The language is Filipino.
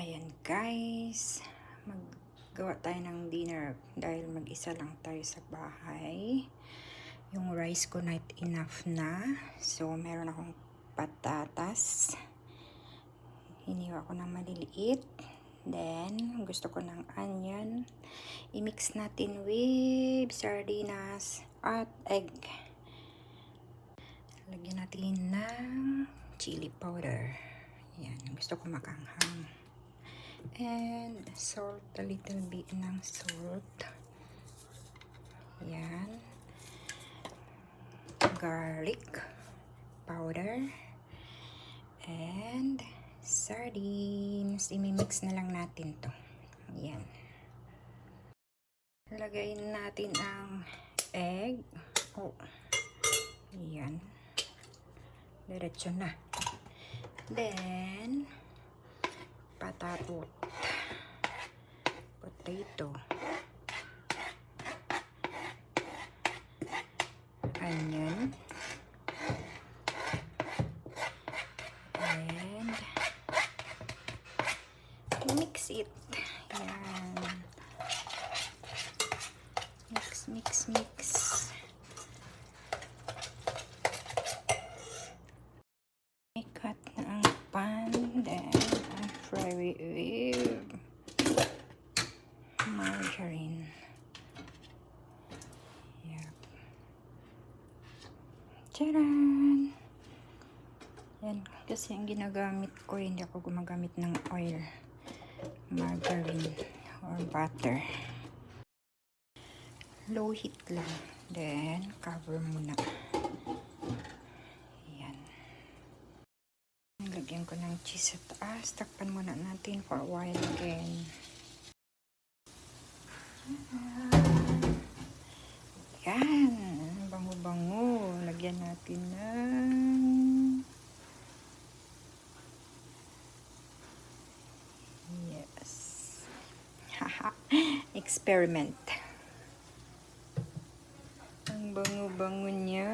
Ayan guys, maggawa tayo ng dinner dahil mag-isa lang tayo sa bahay. Yung rice ko not enough na. So meron akong patatas. Hiniwa ko ng maliliit. Then gusto ko ng onion. I-mix natin with sardinas at egg. Lagyan natin ng chili powder. Yan, gusto ko makanghang. And salt, a little bit ng salt. Yan. Garlic powder. And sardines. I-mix na lang natin to. Yan. Lagayin natin ang egg. Oh. Yan. Diretso na. Then, potato, onion, and mix it. Yan. Mix. Cut na ang pan, then fry with margarine. Yep. Charan! Yan, kasi ang ginagamit ko, hindi ako gumagamit ng oil, margarine or butter. Low heat lang, then cover muna. Lagyan ko ng cheese sa taas. Takpan muna natin for a while again. Yan. Bango-bango. Lagyan natin ng... Yes. Haha. Experiment. Ang bango-bango niya.